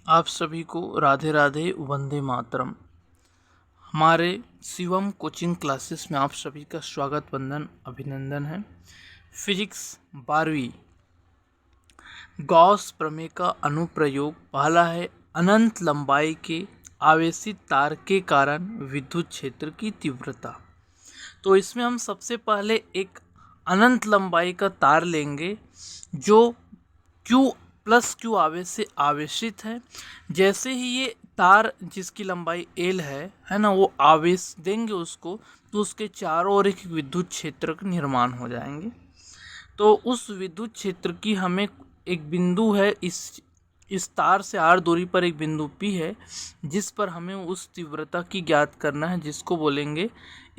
आप सभी को राधे राधे वंदे मातरम। हमारे शिवम कोचिंग क्लासेस में आप सभी का स्वागत वंदन अभिनंदन है। फिजिक्स 12वीं गॉस प्रमेय का अनुप्रयोग पहला है अनंत लंबाई के आवेशित तार के कारण विद्युत क्षेत्र की तीव्रता। तो इसमें हम सबसे पहले एक अनंत लंबाई का तार लेंगे जो Q+Q आवेश से आवेशित है। जैसे ही ये तार जिसकी लंबाई L है ना, वो आवेश देंगे उसको, तो उसके चारों ओर एक विद्युत क्षेत्र का निर्माण हो जाएंगे। तो उस विद्युत क्षेत्र की हमें एक बिंदु है, इस तार से r दूरी पर एक बिंदु P है जिस पर हमें उस तीव्रता की ज्ञात करना है, जिसको बोलेंगे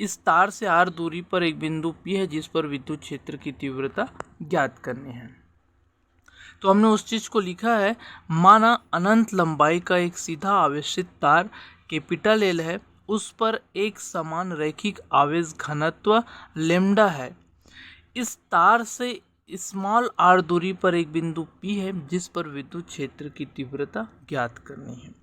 इस तार से r दूरी पर एक बिंदु P है जिस पर विद्युत क्षेत्र की तीव्रता ज्ञात करनी है। तो हमने उस चीज को लिखा है, माना अनंत लंबाई का एक सीधा आवेशित तार कैपिटल L है, उस पर एक समान रैखिक आवेश घनत्व लेम्डा है। इस तार से स्मॉल r दूरी पर एक बिंदु P है जिस पर विद्युत क्षेत्र की तीव्रता ज्ञात करनी है।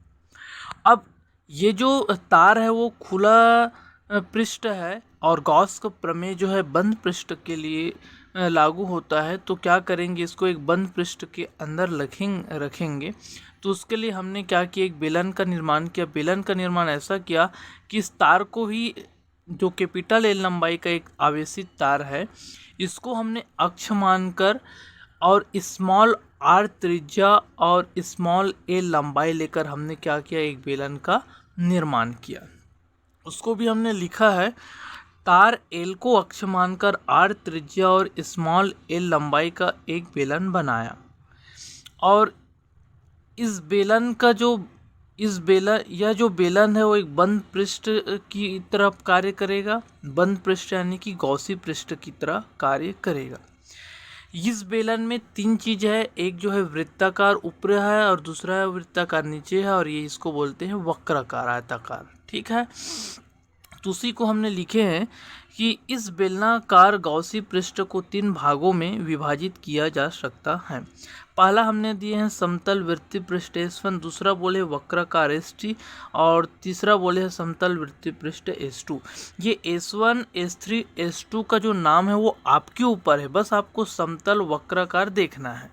अब ये जो तार है वो खुला पृष्ठ है और गॉस का प्रमेय जो है बंद पृष्ठ के लिए लागू होता है। तो क्या करेंगे, इसको एक बंद पृष्ठ के अंदर रखेंगे। तो उसके लिए हमने क्या किया, एक बेलन का निर्माण किया। बेलन का निर्माण ऐसा किया कि इस तार को ही, जो कैपिटल L लंबाई का एक आवेशित तार है, इसको हमने अक्ष मानकर और स्मॉल r त्रिज्या और स्मॉल a लंबाई लेकर हमने क्या किया, एक बेलन का निर्माण किया। उसको भी हमने लिखा है, तार L को अक्ष मानकर r त्रिज्या और स्मॉल a लंबाई का एक बेलन बनाया। और इस बेलन का जो बेलन है वो एक बंद पृष्ठ की तरफ कार्य करेगा। बंद पृष्ठ यानी कि गॉसी पृष्ठ की तरह कार्य करेगा। इस बेलन में तीन चीज है, एक जो है वृत्ताकार ऊपर है और दूसरा है वृत्ताकार नीचे है, और ये इसको बोलते हैं वक्राकार आयताकार। ठीक है, तो उसी को हमने लिखे हैं कि इस बेलनाकार गॉसी पृष्ठ को तीन भागों में विभाजित किया जा सकता है। पहला हमने दिए हैं समतल वृत्तीय पृष्ठ S1, दूसरा बोले वक्राकार ST, और तीसरा बोले है समतल वृत्तीय पृष्ठ S2। ये S1, S3, S2 का जो नाम है वो आपके ऊपर है, बस आपको समतल वक्राकार देखना है।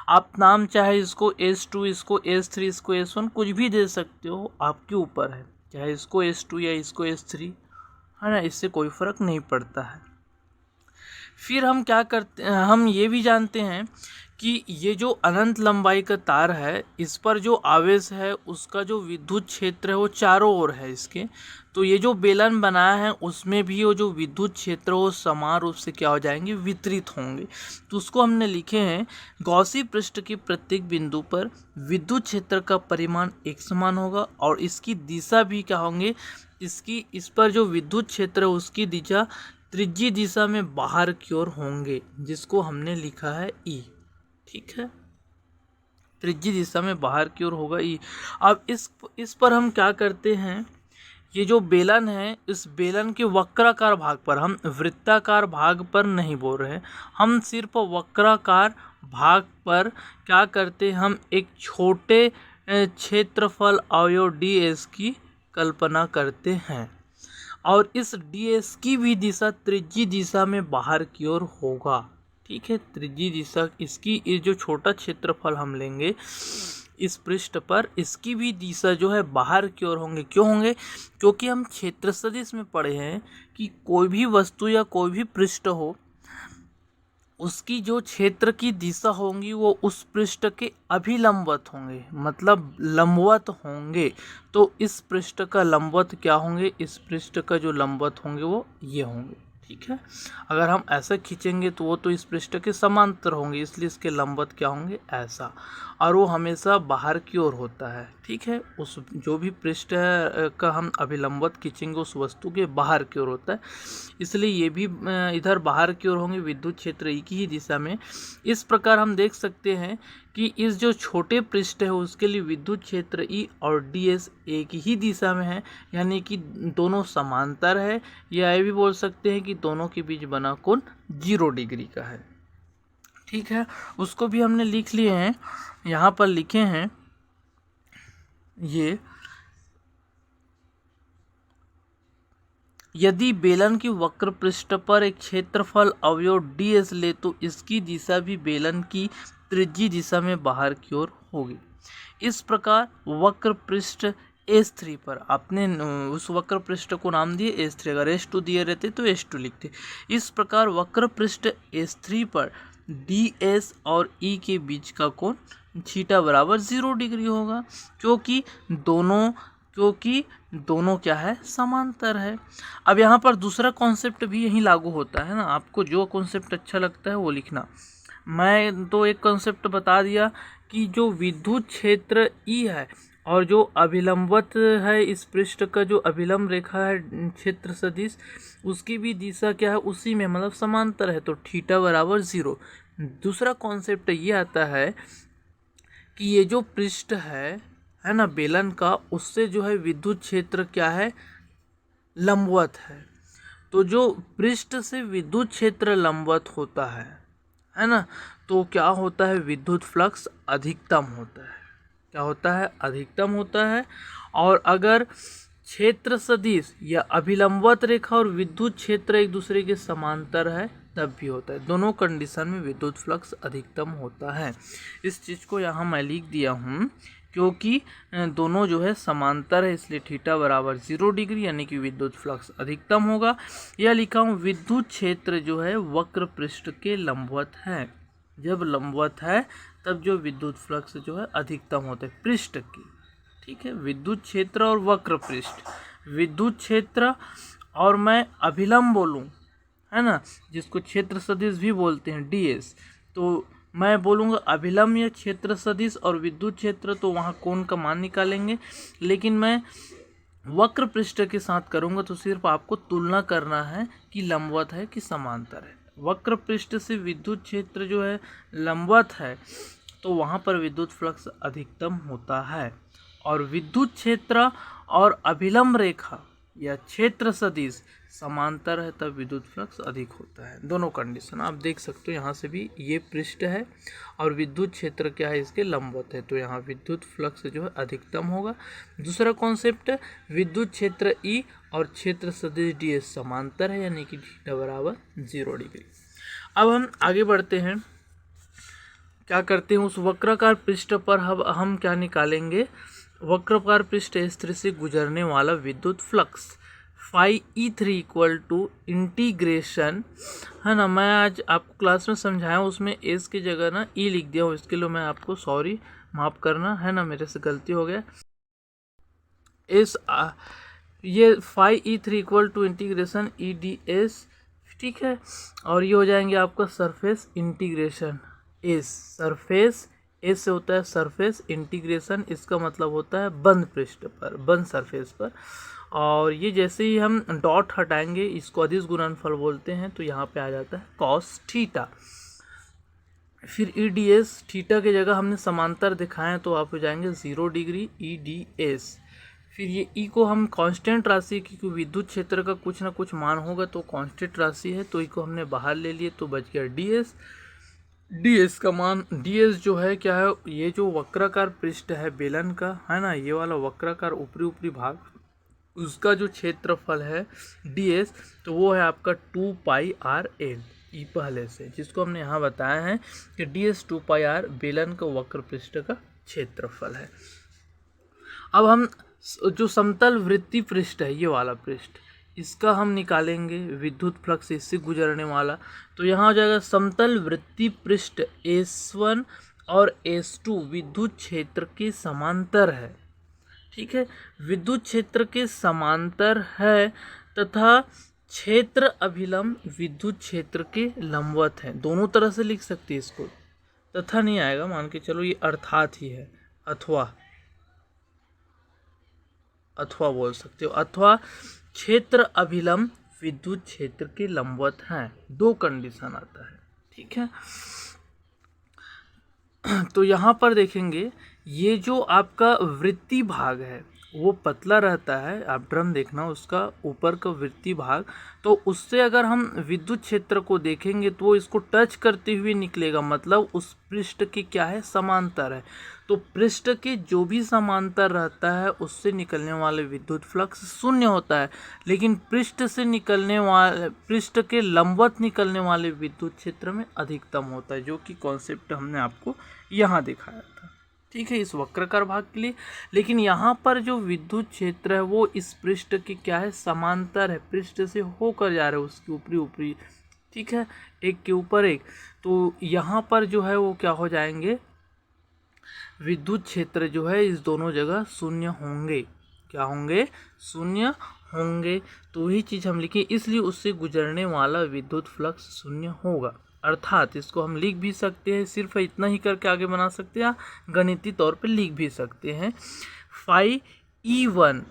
आप नाम चाहे इसको S2, इसको S3, इसको S1 कुछ भी दे सकते हो, आपके ऊपर है, चाहे इसको S2 या इसको S3, है ना, इससे कोई फर्क नहीं पड़ता है। फिर हम क्या करते हैं, हम ये भी जानते हैं कि ये जो अनंत लंबाई का तार है, इस पर जो आवेश है उसका जो विद्युत क्षेत्र है वो चारों ओर है इसके। तो ये जो बेलन बनाया है उसमें भी वो जो विद्युत क्षेत्र वो समान रूप से क्या हो जाएंगे, वितरित होंगे। तो उसको हमने लिखे हैं, गॉसी पृष्ठ के प्रत्येक बिंदु पर विद्युत क्षेत्र का परिमाण एक समान होगा और इसकी दिशा भी क्या होंगे, इस पर जो विद्युत क्षेत्र है उसकी दिशा त्रिज्यीय दिशा में बाहर की ओर होंगे, जिसको हमने लिखा है E। ठीक है, त्रिज्यीय दिशा में बाहर की ओर होगा E। अब इस पर हम क्या करते हैं, ये जो बेलन है इस बेलन के वक्राकार भाग पर, हम वृत्ताकार भाग पर नहीं बोल रहे, हम सिर्फ वक्राकार भाग पर क्या करते हैं, हम एक छोटे क्षेत्रफल अवयव ds की कल्पना करते हैं और इस ds की भी दिशा त्रिज्यीय दिशा में बाहर की ओर होगा। ठीक है, त्रिज्यीय दिशा इसकी, ये जो छोटा क्षेत्रफल हम लेंगे इस पृष्ठ पर, इसकी भी दिशा जो है बाहर की ओर होंगे। क्यों होंगे, क्योंकि हम क्षेत्र सदिश में पढ़े हैं कि कोई भी वस्तु या कोई भी पृष्ठ हो, उसकी जो क्षेत्र की दिशा होंगी वो उस पृष्ठ के अभिलंबवत होंगे, मतलब लंबवत होंगे। तो इस पृष्ठ का लंबवत क्या होंगे, इस पृष्ठ का जो लंबवत होंगे वो ये होंगे। ठीक है, अगर हम ऐसा खींचेंगे तो वो तो इस पृष्ठ के समांतर होंगे, इसलिए इसके लंबवत क्या होंगे, ऐसा, और वो हमेशा बाहर की ओर होता है। ठीक है, उस जो भी पृष्ठ का हम अभिलंबवत खींचेंगे उस वस्तु के बाहर की ओर होता है, इसलिए ये भी इधर बाहर की ओर होंगे, विद्युत क्षेत्र एक ही दिशा में। इस प्रकार हम देख सकते हैं कि इस जो छोटे पृष्ठ है उसके लिए विद्युत क्षेत्र E और ds एक ही दिशा में है, यानी कि दोनों समांतर है, या ये भी बोल सकते हैं कि दोनों के बीच बना कोण 0 डिग्री का है। ठीक है, उसको भी हमने लिख लिए हैं, यहाँ पर लिखे हैं ये यदि बेलन की वक्र पृष्ठ पर एक क्षेत्रफल अवयव ds ले तो इसकी दिशा भी बेलन की त्रिज्यीय दिशा में बाहर की ओर होगी। इस प्रकार वक्र पृष्ठ S3 पर आपने उस वक्र पृष्ठ को नाम दिए S3, अगर S2 दिए रहते तो S2 लिखते। इस प्रकार वक्र पृष्ठ S3 पर DS और E के बीच का कोण थीटा बराबर 0 डिग्री होगा, क्योंकि दोनों क्या है, समांतर है। अब यहाँ पर दूसरा कॉन्सेप्ट भी यही लागू होता है ना, आपको जो कॉन्सेप्ट अच्छा लगता है वो लिखना। मैं तो एक कॉन्सेप्ट बता दिया कि जो विद्युत क्षेत्र E है और जो अभिलंबवत है, इस पृष्ठ का जो अभिलंब रेखा है क्षेत्र सदिश, उसकी भी दिशा क्या है, उसी में मतलब समांतर है, तो थीटा बराबर 0। दूसरा कॉन्सेप्ट ये आता है कि ये जो पृष्ठ है ना बेलन का, उससे जो है विद्युत क्षेत्र क्या है, लंबवत है। तो जो पृष्ठ से विद्युत क्षेत्र लंबवत होता है ना, तो क्या होता है, विद्युत फ्लक्स अधिकतम होता है। क्या होता है, अधिकतम होता है। और अगर क्षेत्र सदिश या अभिलंबवत रेखा और विद्युत क्षेत्र एक दूसरे के समांतर है तब भी होता है। दोनों कंडीशन में विद्युत फ्लक्स अधिकतम होता है। इस चीज़ को यहाँ मैं लिख दिया हूँ क्योंकि दोनों जो है समांतर है, इसलिए थीटा बराबर 0 डिग्री, यानी कि विद्युत फ्लक्स अधिकतम होगा। यह लिखा हूँ विद्युत क्षेत्र जो है वक्र पृष्ठ के लंबवत है। जब लंबवत है तब जो विद्युत फ्लक्स जो है अधिकतम होता है पृष्ठ की। ठीक है, विद्युत क्षेत्र और वक्र पृष्ठ, विद्युत क्षेत्र और मैं अभिलंब बोलूँ, है ना, जिसको क्षेत्र सदिश भी बोलते हैं DS, तो मैं बोलूँगा अभिलंब या क्षेत्र सदिश और विद्युत क्षेत्र, तो वहाँ कोण का मान निकालेंगे। लेकिन मैं वक्र पृष्ठ के साथ करूँगा तो सिर्फ आपको तुलना करना है कि लंबवत है कि समांतर है। वक्र पृष्ठ से विद्युत क्षेत्र जो है लंबवत है तो वहाँ पर विद्युत फ्लक्स अधिकतम होता है, और विद्युत क्षेत्र और अभिलंब रेखा या क्षेत्र सदिश समांतर है तब विद्युत फ्लक्स अधिक होता है। दोनों कंडीशन आप देख सकते हो, यहाँ से भी ये पृष्ठ है और विद्युत क्षेत्र क्या है, इसके लंबवत है, तो यहाँ विद्युत फ्लक्स जो है अधिकतम होगा। दूसरा कॉन्सेप्ट, विद्युत क्षेत्र E और क्षेत्र सदिश DS समांतर है, यानी कि थीटा बराबर 0 डिग्री। अब हम आगे बढ़ते हैं, क्या करते हैं, उस वक्राकार पृष्ठ पर हम क्या निकालेंगे, वक्राकार पृष्ठ S3 से गुजरने वाला विद्युत flux phi E3 equal to integration, है ना। मैं आज आपको क्लास में समझाया, उसमें एस की जगह ना E लिख दिया हूँ, इसके लिए मैं आपको सॉरी, माफ़ करना, है ना, मेरे से गलती हो गया। ये phi E3 equal to integration EDS, ठीक है, और ये हो जाएंगे आपका surface integration S, surface S से होता है सरफेस इंटीग्रेशन, इसका मतलब होता है बंद पृष्ठ पर, बंद सरफेस पर। और ये जैसे ही हम डॉट हटाएंगे, इसको अदिश गुणनफल बोलते हैं, तो यहाँ पे आ जाता है कॉस थीटा। फिर EDS, थीटा की जगह हमने समांतर दिखाएं तो आप हो जाएंगे 0 डिग्री EDS। फिर ये E को हम कांस्टेंट राशि, क्योंकि विद्युत क्षेत्र का कुछ ना कुछ मान होगा तो कांस्टेंट राशि है, तो E को हमने बाहर ले लिए तो बच गया DS। DS का मान, DS जो है क्या है, ये जो वक्राकार पृष्ठ है बेलन का, है ना, ये वाला वक्राकार ऊपरी भाग, उसका जो क्षेत्रफल है DS, तो वो है आपका 2πRL E पहले से, जिसको हमने यहाँ बताया है कि DS 2πR बेलन का वक्र पृष्ठ का क्षेत्रफल है। अब हम जो समतल वृत्तीय पृष्ठ है, ये वाला पृष्ठ, इसका हम निकालेंगे विद्युत फ्लक्स इससे गुजरने वाला, तो यहाँ हो जाएगा समतल वृत्तीय पृष्ठ S1 और S2 विद्युत क्षेत्र के समांतर है। ठीक है, विद्युत क्षेत्र के समांतर है तथा क्षेत्र अभिलंब विद्युत क्षेत्र के लंबवत है। दोनों तरह से लिख सकते हैं इसको, तथा नहीं आएगा, मान के चलो ये अर्थात ही है, अथवा बोल सकते हो, अथवा क्षेत्र अभिलंब विद्युत क्षेत्र के लंबवत हैं। दो कंडीशन आता है, ठीक है। तो यहाँ पर देखेंगे, ये जो आपका वृत्तीय भाग है वो पतला रहता है, आप ड्रम देखना उसका ऊपर का वृत्तीय भाग, तो उससे अगर हम विद्युत क्षेत्र को देखेंगे तो वो इसको टच करते हुए निकलेगा, मतलब उस पृष्ठ की क्या है, समांतर है। तो पृष्ठ के जो भी समांतर रहता है उससे निकलने वाले विद्युत फ्लक्स शून्य होता है, लेकिन पृष्ठ के लंबवत निकलने वाले विद्युत क्षेत्र में अधिकतम होता है, जो कि कॉन्सेप्ट हमने आपको यहाँ दिखाया था। ठीक है, इस वक्राकार भाग के लिए। लेकिन यहाँ पर जो विद्युत क्षेत्र है वो इस पृष्ठ के क्या है, समांतर है, पृष्ठ से होकर जा रहा है, उसके ऊपरी। ठीक है, एक के ऊपर एक। तो यहाँ पर जो है वो क्या हो जाएंगे, विद्युत क्षेत्र जो है इस दोनों जगह शून्य होंगे। क्या होंगे, शून्य होंगे। तो वही चीज़ हम लिखें, इसलिए उससे गुजरने वाला विद्युत फ्लक्स शून्य होगा। अर्थात इसको हम लिख भी सकते हैं, सिर्फ इतना ही करके आगे बना सकते हैं, गणितीय तौर पे लिख भी सकते हैं। Phi E1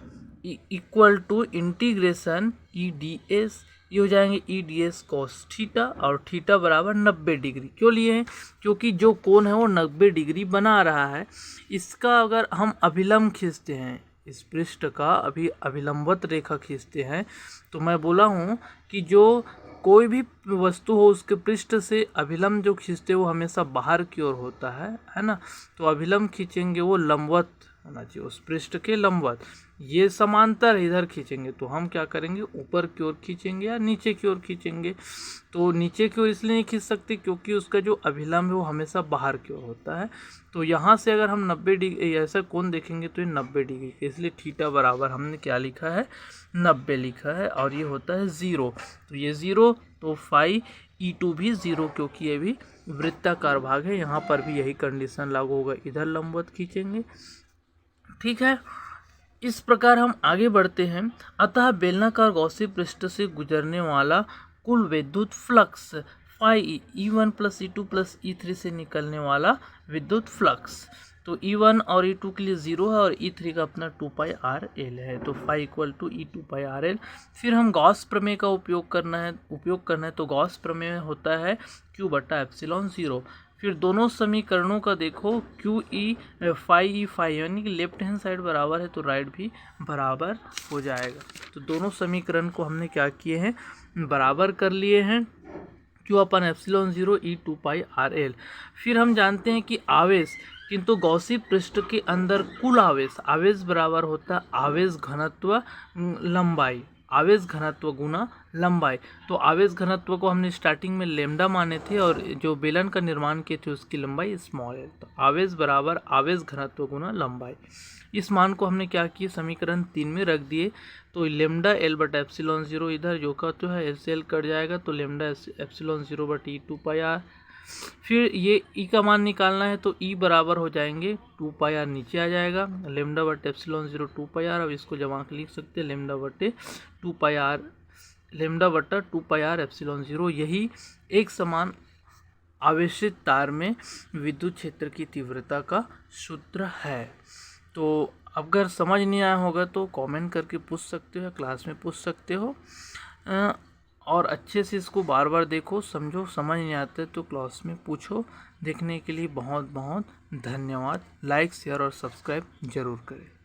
equal to integration EdS, ये हो जाएंगे EdS cos थीटा, और थीटा बराबर 90 डिग्री। क्यों लिए हैं, क्योंकि जो कोण है वो 90 डिग्री बना रहा है। इसका अगर हम अभिलंब खींचते हैं, इस पृष्ठ का अभिलंबवत रेखा खींचते हैं, तो मैं बोला हूँ कि जो कोई भी वस्तु हो उसके पृष्ठ से अभिलंब जो खींचते हैं वो हमेशा बाहर की ओर होता है ना। तो अभिलंब खींचेंगे वो लंबवत होना चाहिए, उस पृष्ठ के लंबवत। ये समांतर इधर खींचेंगे तो हम क्या करेंगे, ऊपर की ओर खींचेंगे या नीचे की ओर खींचेंगे। तो नीचे की ओर इसलिए नहीं खींच सकते क्योंकि उसका जो अभिलंब है वो हमेशा बाहर की ओर होता है। तो यहाँ से अगर हम 90 डिग्री ऐसा कोण देखेंगे तो ये 90 डिग्री, इसलिए थीटा बराबर हमने क्या लिखा है, 90 लिखा है, और ये होता है 0। तो ये 0, तो फाई E2 भी 0, क्योंकि ये भी वृत्ताकार भाग है। यहाँ पर भी यही कंडीशन लागू होगा, इधर लंबवत खींचेंगे। ठीक है, इस प्रकार हम आगे बढ़ते हैं। अतः बेलनाकार गॉसिप पृष्ठ से गुजरने वाला कुल विद्युत flux phi E1 plus E2 plus E3 से निकलने वाला विद्युत फ्लक्स, तो E1 और E2 के लिए 0 है और E3 का अपना 2πRL है। तो फाई इक्वल टू E2πRL। फिर हम गॉस प्रमेय का उपयोग करना है। तो गॉस प्रमेय होता है Q/ε0। फिर दोनों समीकरणों का देखो, QE फाई यानी कि लेफ्ट हैंड साइड बराबर है तो राइट भी बराबर हो जाएगा। तो दोनों समीकरण को हमने क्या किए हैं, बराबर कर लिए हैं, Q/ε0 E2πRL। फिर हम जानते हैं कि आवेश, किंतु गॉसिप पृष्ठ के अंदर कुल आवेश बराबर होता है आवेश घनत्व लंबाई, आवेश घनत्व गुना लंबाई। तो आवेश घनत्व को हमने स्टार्टिंग में लेमडा माने थे और जो बेलन का निर्माण किए थे उसकी लंबाई स्मॉल है। तो आवेश बराबर आवेश घनत्व गुना लंबाई। इस मान को हमने क्या किया, समीकरण 3 में रख दिए। तो लेमडा L/ε0 इधर जो का तो है LCL कट जाएगा, तो लेमडा ε0 E2πr। फिर ये E का मान निकालना है तो E बराबर हो जाएंगे 2πr, नीचे आ जाएगा, λ/ε0 2πr। अब इसको जमा के लिख सकते हैं λ/2πr यही एक समान आवेशित तार में विद्युत क्षेत्र की तीव्रता का सूत्र है। तो अगर समझ नहीं आया होगा तो कमेंट करके पूछ सकते हो, क्लास में पूछ सकते हो, और अच्छे से इसको बार बार देखो, समझो। समझ नहीं आता तो क्लास में पूछो। देखने के लिए बहुत बहुत धन्यवाद। लाइक, शेयर और सब्सक्राइब जरूर करें।